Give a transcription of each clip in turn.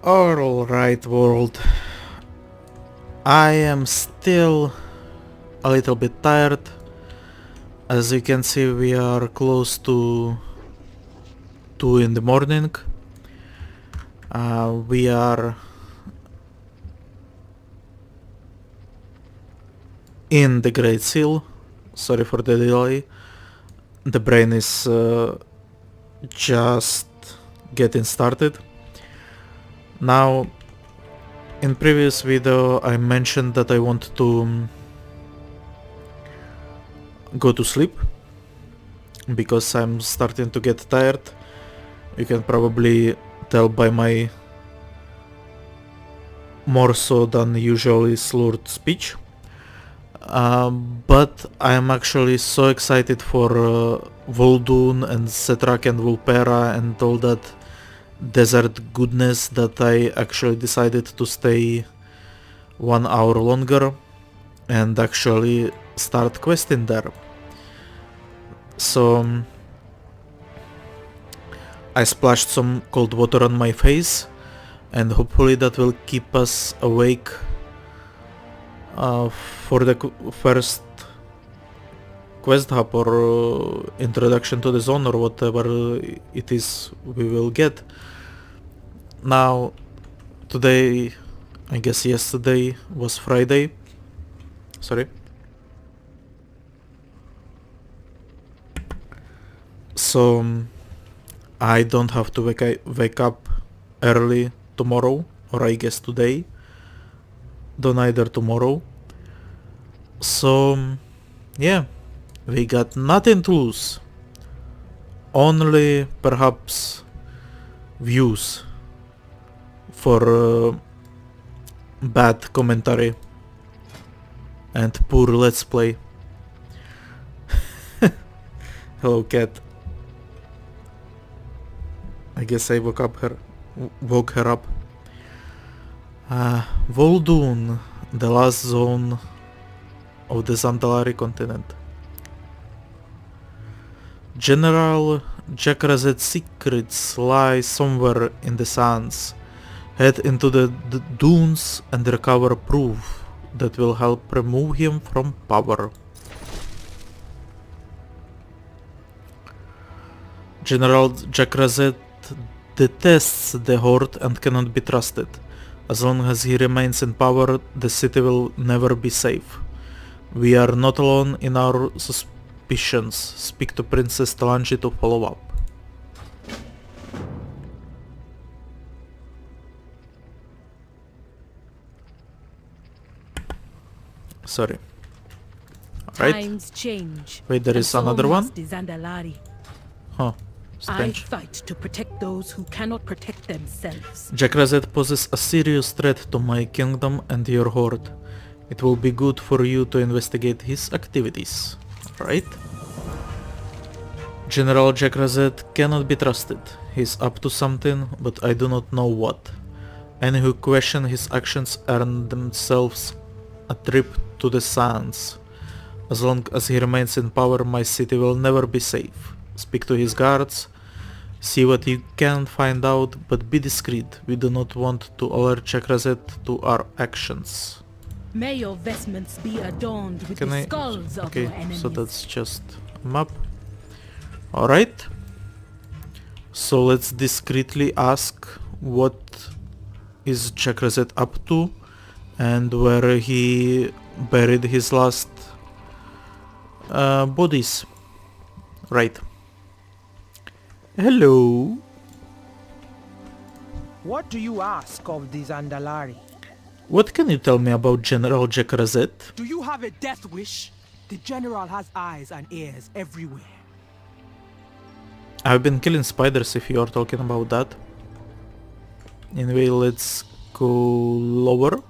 Alright, world. I am still a little bit tired. As you can see, we are close to 2 in the morning. We are in the Great Seal. Sorry for the delay. The brain is just getting started. Now, in previous video I mentioned that I want to go to sleep because I'm starting to get tired. You can probably tell by my more so than usually slurred speech. But I'm actually so excited for Vol'dun and Setrak and Vulpera and all that desert goodness that I actually decided to stay 1 hour longer and actually start questing there. So I splashed some cold water on my face and hopefully that will keep us awake for the first quest hub or introduction to the zone or whatever it is we will get. Now, today, I guess yesterday was Friday. Sorry. So I don't have to wake up early tomorrow, or I guess today. Don't either tomorrow. So yeah, we got nothing to lose. Only perhaps views for bad commentary and poor let's play. Hello cat. I guess I woke her up. Vol'dun, the last zone of the Zandalari continent. General jakra'zet's secrets lie somewhere in the sands. Head into the dunes and recover proof that will help remove him from power. General jakra'zet detests the Horde and cannot be trusted. As long as he remains in power, the city will never be safe. We are not alone in our suspicions. Speak to Princess Talanji to follow up. Sorry. Right. Times change. Wait, there is another one? Huh. I Strange. fight to protect those who cannot protect themselves. jakra'zet poses a serious threat to my kingdom and your horde. It will be good for you to investigate his activities. Right? General jakra'zet cannot be trusted. He's up to something, but I do not know what. Any who question his actions earn themselves a trip to the sands. As long as he remains in power, my city will never be safe. Speak to his guards, see what you can find out, but be discreet. We do not want to alert jakra'zet to our actions. May your vestments be adorned with Can the I? skulls of Okay, your enemies. so that's just a map. Alright. So let's discreetly ask what is jakra'zet up to and where he buried his last bodies. Right. Hello. What do you ask of the Zandalari? What can you tell me about General jakra'zet? Do you have a death wish? The general has eyes and ears everywhere. I've been killing spiders if you are talking about that. Anyway, let's go lower.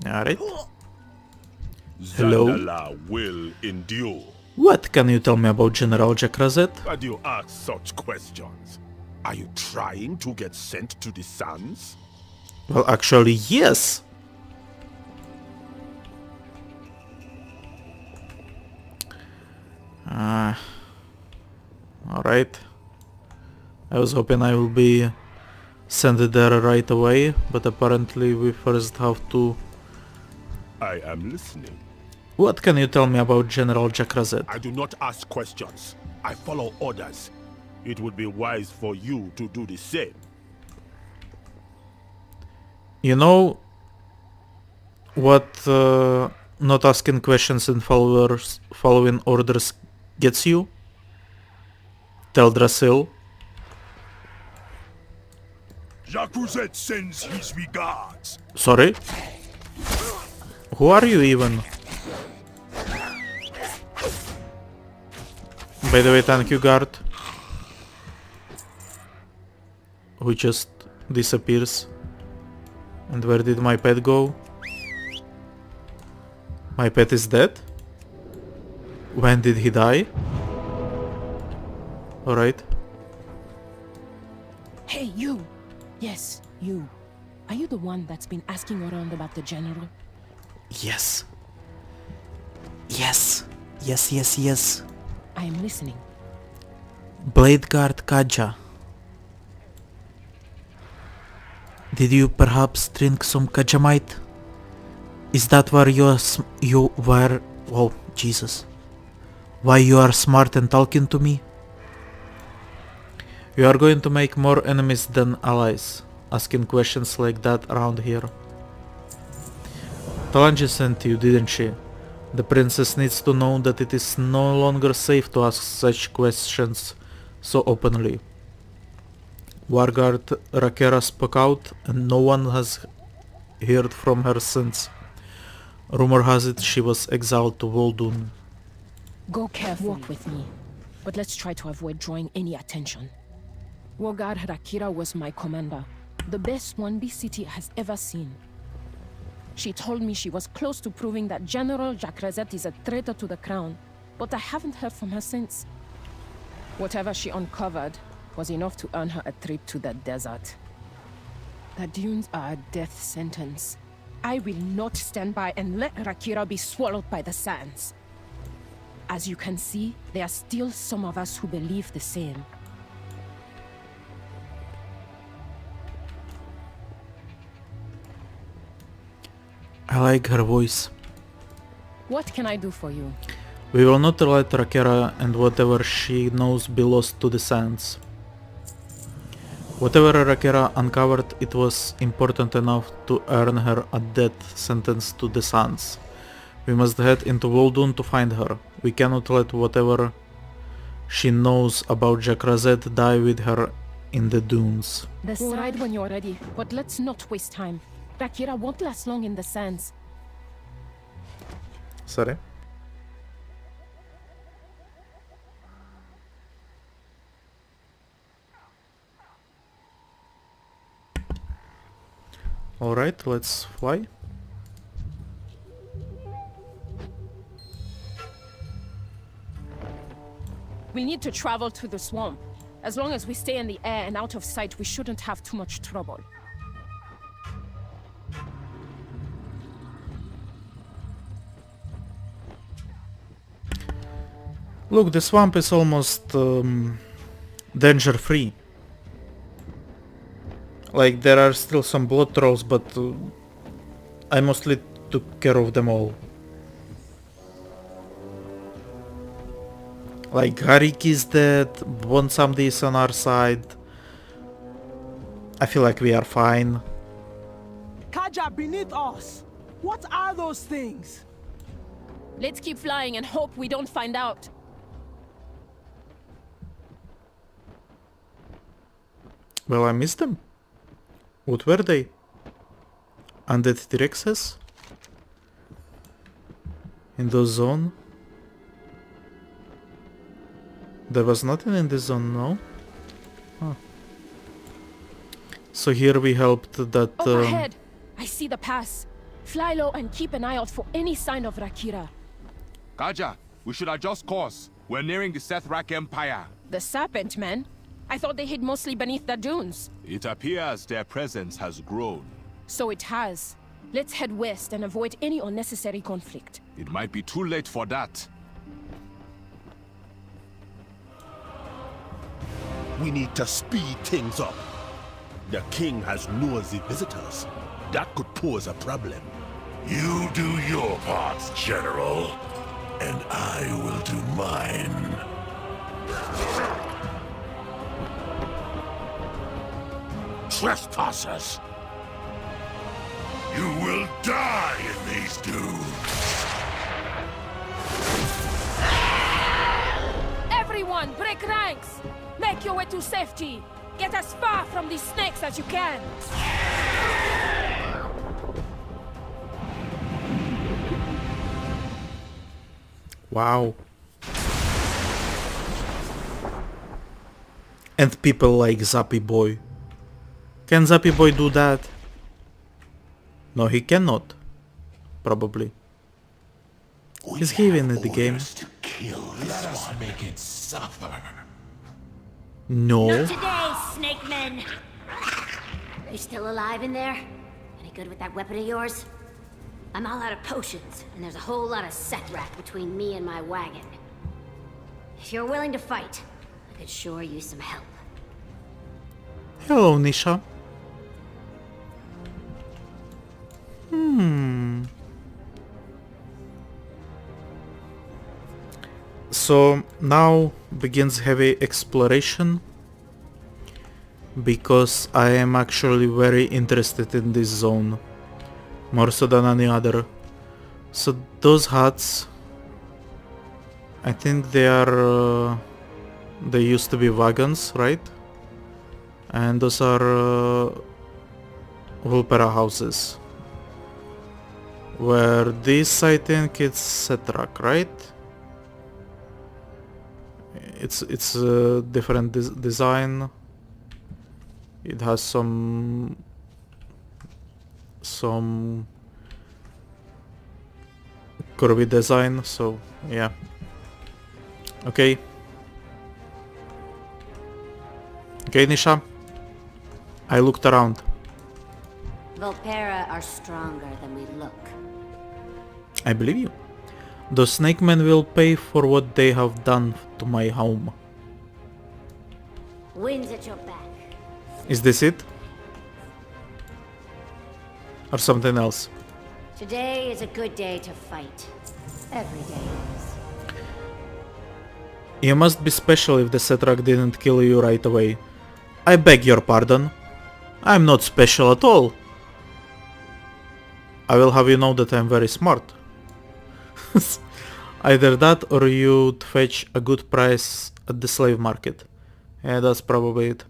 Alright. Hello. Zandala will endure. What can you tell me about General jakra'zet? Why do you ask such questions? Are you trying to get sent to the sands? Well, actually, yes. Alright. I was hoping I will be sent there right away, but apparently we first have to... I am listening. What can you tell me about General jakra'zet? I do not ask questions. I follow orders. It would be wise for you to do the same. You know what not asking questions and following orders gets you? Teldrassil. jakra'zet sends his regards. Sorry? Who are you even? By the way, thank you, guard. Who just disappears. And where did my pet go? My pet is dead? When did he die? Alright. Hey, you! Yes, you. Are you the one that's been asking around about the general? Yes. Yes. Yes. I am listening. Blade Guard Kaja. Did you perhaps drink some Kajamite? Is that where you were... Oh, Jesus. Why you are smart and talking to me? You are going to make more enemies than allies, asking questions like that around here. Talanji sent you, didn't she? The princess needs to know that it is no longer safe to ask such questions so openly. Warguard Rakera spoke out and no one has heard from her since. Rumor has it she was exiled to Vol'dun. Go carefully. Walk with me. But let's try to avoid drawing any attention. Warguard Rakira was my commander. The best one this city has ever seen. She told me she was close to proving that General jakra'zet is a traitor to the crown, but I haven't heard from her since. Whatever she uncovered was enough to earn her a trip to the desert. The dunes are a death sentence. I will not stand by and let Rakira be swallowed by the sands. As you can see, there are still some of us who believe the same. I like her voice. What can I do for you? We will not let Rakera and whatever she knows be lost to the sands. Whatever Rakera uncovered, it was important enough to earn her a death sentence to the sands. We must head into Vol'dun to find her. We cannot let whatever she knows about jakra'zet die with her in the dunes. We'll ride when you're ready, but let's not waste time. Rakira won't last long in the sands. Sorry? Alright, let's fly. We need to travel to the swamp. As long as we stay in the air and out of sight, we shouldn't have too much trouble. Look, the swamp is almost danger-free. Like, there are still some blood trolls, but I mostly took care of them all. Like, Harik is dead, Bonsam is on our side. I feel like we are fine. Kaja beneath us. What are those things? Let's keep flying and hope we don't find out. Well, I missed them. What were they? Undead T-Rexes? In the zone? There was nothing in the zone, no? Huh. So here we helped that... Up ahead! I see the pass. Fly low and keep an eye out for any sign of Rakira. Kaja, we should adjust course. We're nearing the Sethrak Empire. The Serpent Men? I thought they hid mostly beneath the dunes. It appears their presence has grown. So it has. Let's head west and avoid any unnecessary conflict. It might be too late for that. We need to speed things up. The king has nosy visitors. That could pose a problem. You do your parts, General, and I will do mine. Trespassers! You will die in these dunes. Everyone, break ranks! Make your way to safety! Get as far from these snakes as you can! Wow. And people like Zappy Boy. Can Zappy Boy do that? No, he cannot. Probably. He's giving it the game. Let us make it suffer. No. Not today, snake men! You still alive in there? Any good with that weapon of yours? I'm all out of potions, and there's a whole lot of Sethrak between me and my wagon. If you're willing to fight, I could sure use some help. Hello, Nisha. So now begins heavy exploration, because I am actually very interested in this zone, more so than any other. So those huts, I think they are, they used to be wagons, right? And those are Vulpera houses. Where this, I think it's Sethrak, right? It's a different design. It has some curvy design, so yeah. Okay. Okay, Nisha. I looked around. Volpera are stronger than we look. I believe you. The snake men will pay for what they have done to my home. Wind's at your back. Is this it? Or something else? Today is a good day to fight. Every day is. You must be special if the Sethrak didn't kill you right away. I beg your pardon. I'm not special at all. I will have you know that I'm very smart. Either that or you'd fetch a good price at the slave market. Yeah, that's probably it.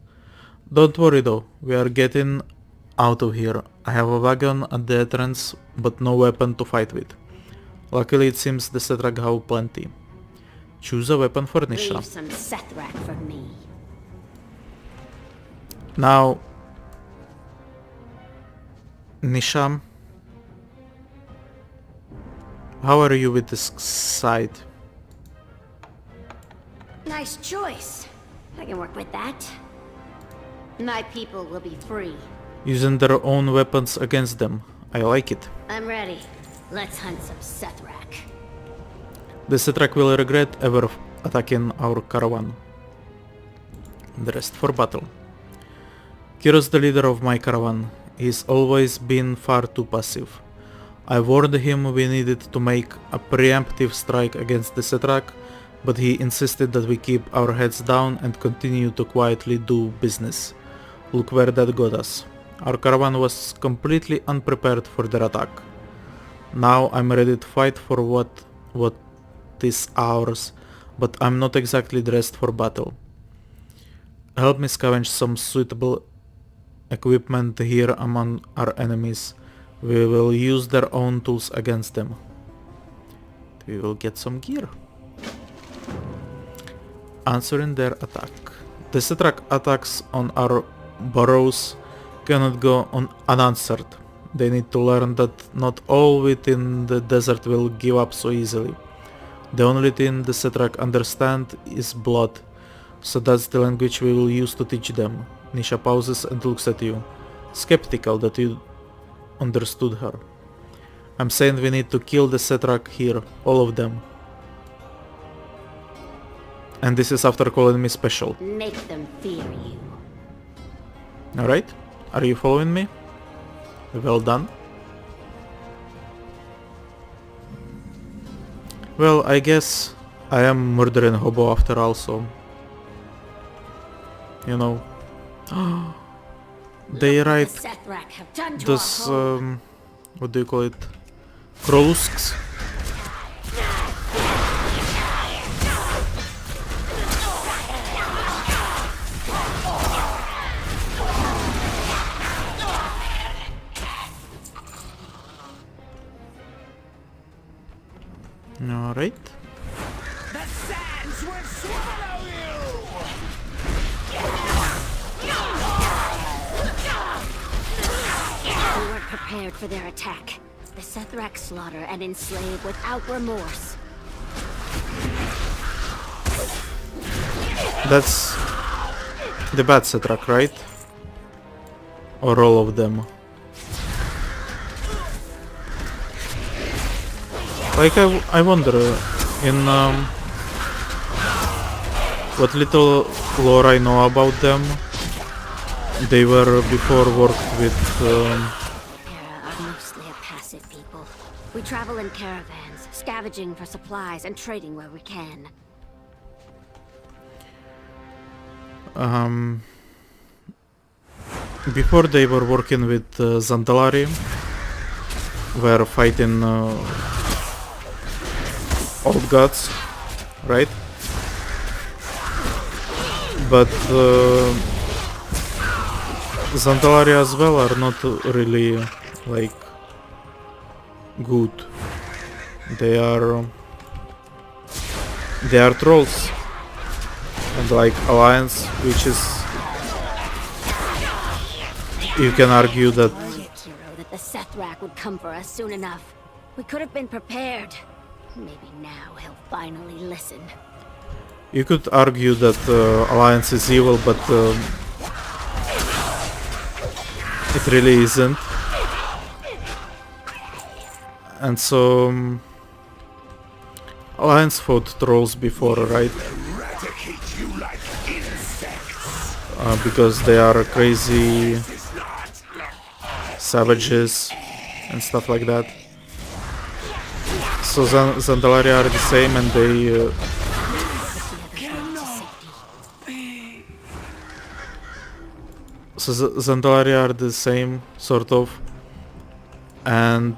Don't worry though, we are getting out of here. I have a wagon at the entrance, but no weapon to fight with. Luckily it seems the Sethrak have plenty. Choose a weapon for Nisha. Leave some Sethrak for me. Now, Nisha, how are you with this side? Nice choice. I can work with that. My people will be free. Using their own weapons against them. I like it. I'm ready. Let's hunt some Sethrak. The Sethrak will regret ever attacking our caravan. Dressed for battle. Kiros, the leader of my caravan, he's always been far too passive. I warned him we needed to make a preemptive strike against the Sethrak, but he insisted that we keep our heads down and continue to quietly do business. Look where that got us. Our caravan was completely unprepared for their attack. Now I'm ready to fight for what is ours, but I'm not exactly dressed for battle. Help me scavenge some suitable equipment here among our enemies. We will use their own tools against them. We will get some gear. Answering their attack. The Sethrak attacks on our burrows cannot go unanswered. They need to learn that not all within the desert will give up so easily. The only thing the Sethrak understand is blood, so that's the language we will use to teach them. Nisha pauses and looks at you, skeptical that you understood her. I'm saying we need to kill the Sethrak here, all of them. And this is after calling me special. Make them fear you. Alright? Are you following me? Well done. Well, I guess I am murdering hobo after all, so... You know... They Look what write the Sethrak have done to those, our home. what do you call it? Krollusks? Alright. The sands will swallow you! We weren't prepared for their attack. The Sethrak slaughter and enslave without remorse. That's the bad Setrak, right? Or all of them? Like, I wonder, in what little lore I know about them, they were before worked with... Terra are mostly a passive people. We travel in caravans, scavenging for supplies and trading where we can. Before they were working with Zandalari, were fighting old gods, right? But Zandalari as well are not really like good. They are trolls, and like Alliance, which is, you can argue that Hero that the Sethrak would come for us soon enough. We could have been prepared. Maybe now he'll finally listen. you could argue that Alliance is evil, but it really isn't. And so Alliance fought trolls before, right? Eradicate you like insects. Because they are crazy savages and stuff like that. So Zandalari are the same, and they so Zandalari are the same, sort of, and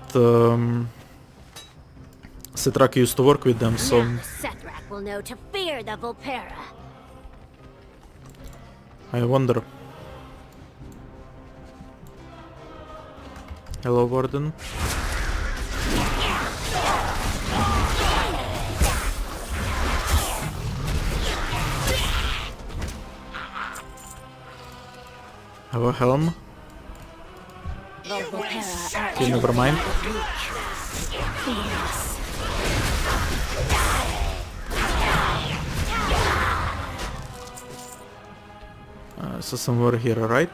Setrak used to work with them, so Now the Sethrak will know to fear the Volpera. I wonder. Hello, Vol'dun. Have a helm? The Volpera are Okay, never mind. So somewhere here, right?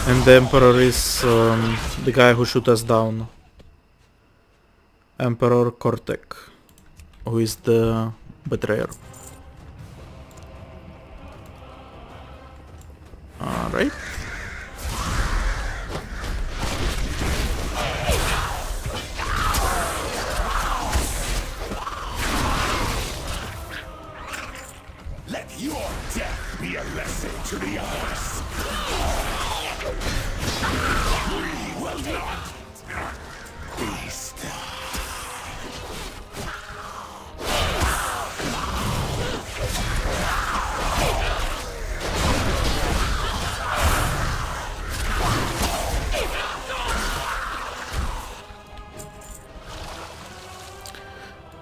And the Emperor is the guy who shoot us down. Emperor Kortek, who is the betrayer. Alright. Let your death be a lesson to the others. We will not be still.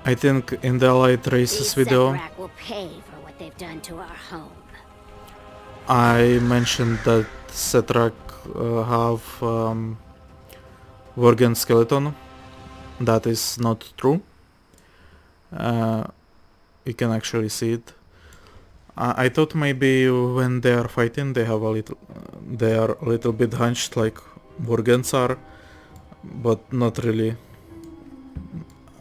I think in the Allied Races These video Sethrak will pay for what they've done to our home. I mentioned that Setrak have Worgen skeleton. That is not true. You can actually see it. I thought maybe when they are fighting they have a little, they are a little bit hunched like Morgans are, but not really.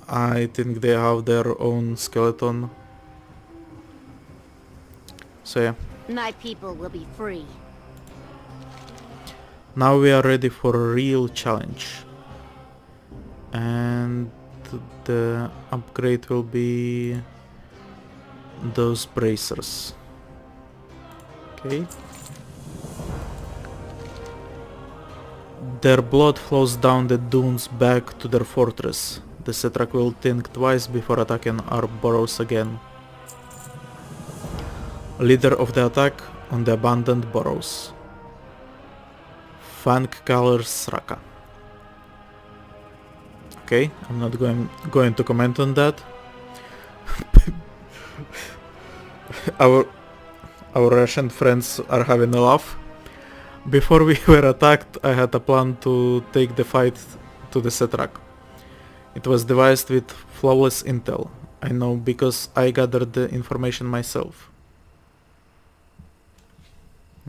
I think they have their own skeleton. So yeah. My people will be free. Now we are ready for a real challenge. And the upgrade will be those bracers. Okay. Their blood flows down the dunes back to their fortress. The Setrak will think twice before attacking our burrows again. Leader of the attack on the abandoned burrows. Fang Color Sraka. Okay, I'm not going to comment on that. Our Russian friends are having a laugh. Before we were attacked, I had a plan to take the fight to the Setrak. It was devised with flawless intel. I know because I gathered the information myself.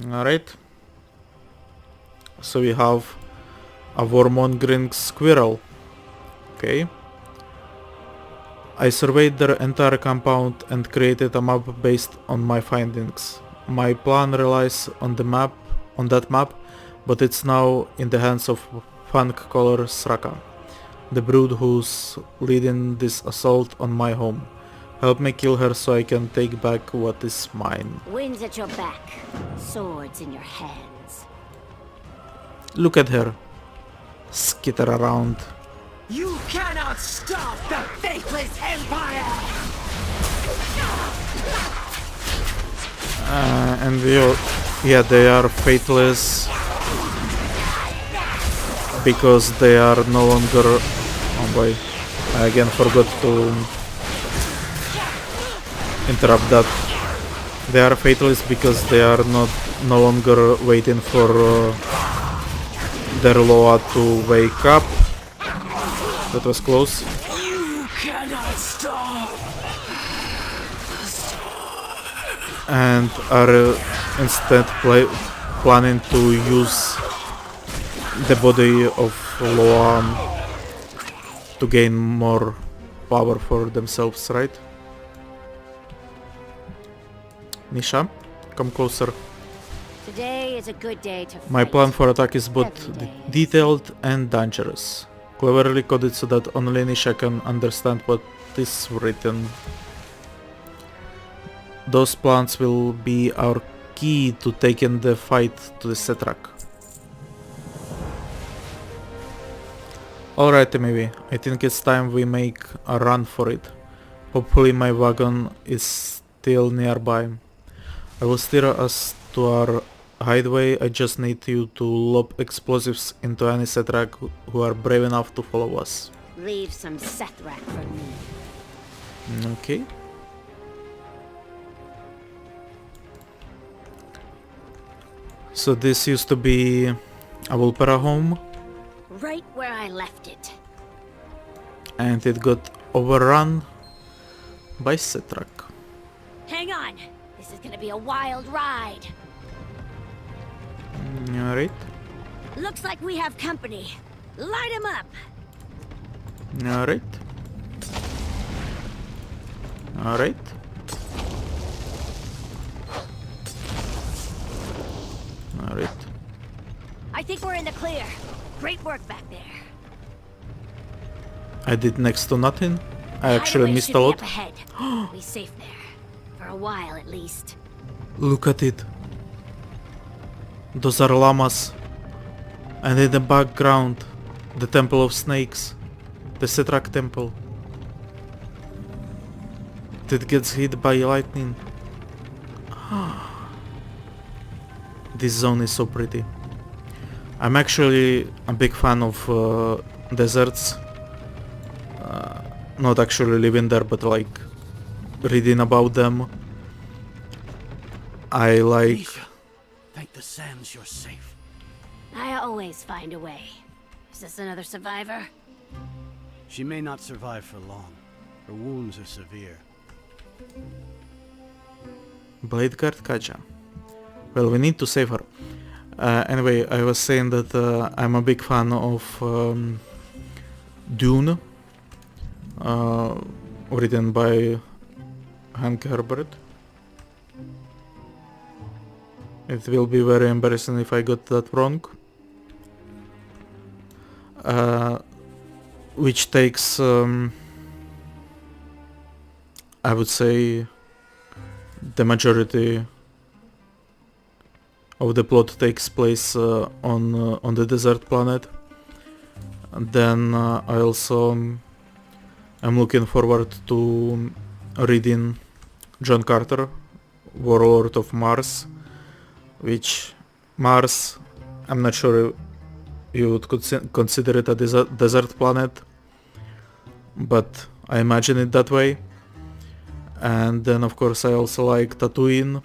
Alright. So we have a warmongering squirrel. Okay. I surveyed their entire compound and created a map based on my findings. My plan relies on that map, but it's now in the hands of Fang Color Sraka, the brood who's leading this assault on my home. Help me kill her so I can take back what is mine. Winds at your back, swords in your hands. Look at her. Skitter around. You cannot stop the faithless empire! And yeah, they are faithless because they are no longer... Oh boy, I again forgot to interrupt that. They are faithless because they are no longer waiting for their Loa to wake up. That was close. You cannot stop! And are instead planning to use the body of Loa to gain more power for themselves, right? Nisha, come closer. Today is a good day to fight. My plan for attack is both Every day. detailed and dangerous. Cleverly coded so that only Nisha can understand what is written. Those plans will be our key to taking the fight to the Setrak. Alrighty, maybe. I think it's time we make a run for it. Hopefully my wagon is still nearby. I will steer us to our hideaway. I just need you to lob explosives into any Setrak who are brave enough to follow us. Leave some Sethrak for me. Okay. So this used to be a Volpera home, Right where I left it. and it got overrun by Setrak. Hang on. This is gonna be a wild ride. Alright, Looks like we have company. Light 'em up. alright. Alright. Alright. I think we're in the clear. Great work back there. I did next to nothing. I actually Hideaway missed should a be lot. up ahead. Be safe there. For a while at least. Look at it. Those are llamas. And in the background, the Temple of Snakes. The Setrak Temple. That gets hit by lightning. This zone is so pretty. I'm actually a big fan of deserts. Not actually living there, but like reading about them. I like... Thank the sands you're safe. I always find a way. Is this another survivor? She may not survive for long. Her wounds are severe. Blade Guard Kaja. Well, we need to save her. Anyway, I was saying that I'm a big fan of Dune, written by Hank Herbert. It will be very embarrassing if I got that wrong. Which takes, I would say, the majority of the plot takes place on the desert planet. And then I also am looking forward to reading John Carter, Warlord of Mars, which Mars, I'm not sure you would consider it a desert planet, but I imagine it that way. And then of course I also like Tatooine.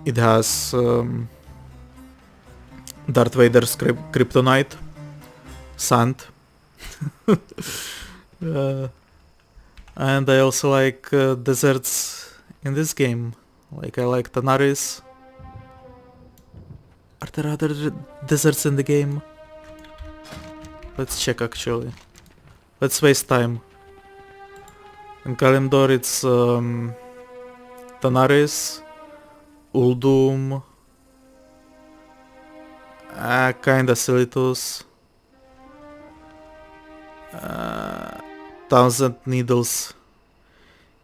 It has Darth Vader's kryptonite, sand. And I also like deserts in this game. Like I like Tanaris. Are there other deserts in the game? Let's check actually. Let's waste time. In Kalimdor it's Tanaris, Uldum, kinda Silitus, Thousand Needles.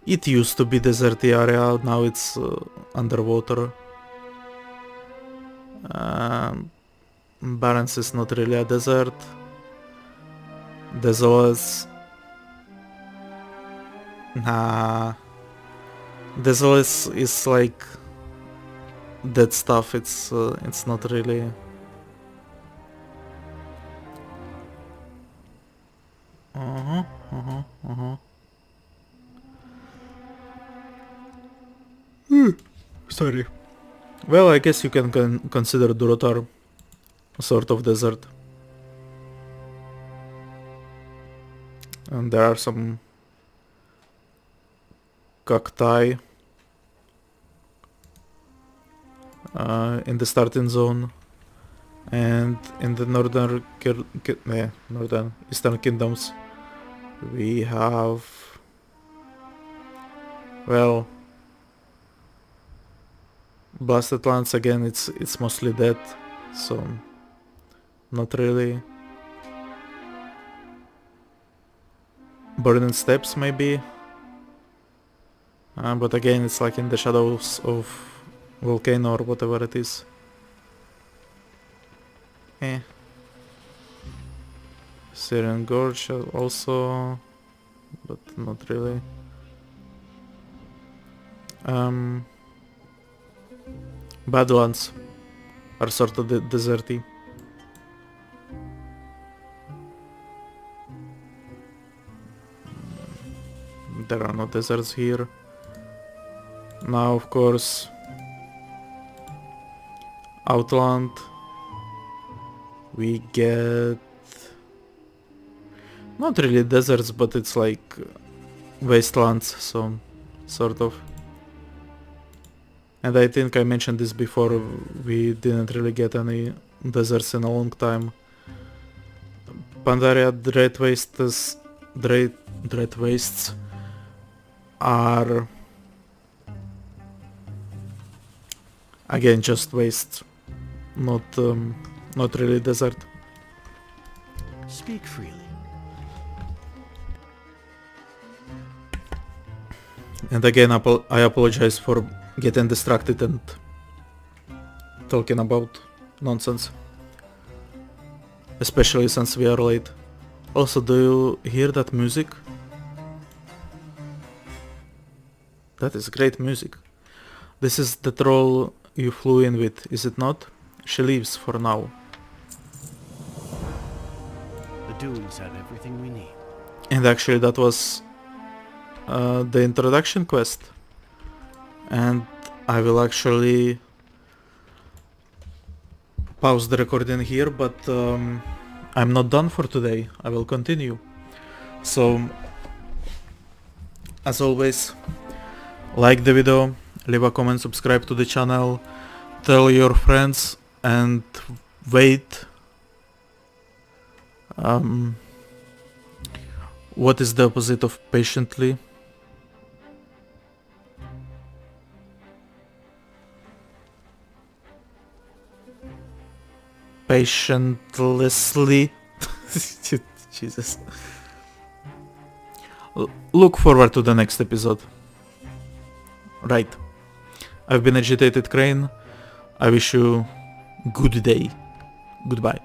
It used to be deserty area, now it's underwater. Barrens is not really a desert. Desolus. Nah. Desolus is like dead stuff, it's not really. Sorry. Well, I guess you can consider Durotar a sort of desert. And there are some cacti in the starting zone, and in the northern eastern kingdoms we have, well, Blasted Lands again. It's mostly dead, so not really. Burning Steppes maybe, but again it's like in the shadows of volcano or whatever it is. Syrian Gorge also, but not really. Badlands are sort of deserty. There are no deserts here. Now of course Outland, we get not really deserts, but it's like wastelands, so sort of. And I think I mentioned this before, we didn't really get any deserts in a long time. Pandaria Dread Wastes are again just wastes, not really desert. Speak freely. And again, I apologize for getting distracted and talking about nonsense, especially since we are late. Also, do you hear that music? That is great music. This is the troll you flew in with, is it not? She leaves for now. The dunes have everything we need. And actually that was the introduction quest. And I will actually pause the recording here, but I'm not done for today. I will continue. So, as always, like the video, leave a comment, subscribe to the channel, tell your friends, and wait. What is the opposite of patiently? Patientlessly. Jesus. Look forward to the next episode. Right. I've been AgitatedCrane. I wish you good day. Goodbye.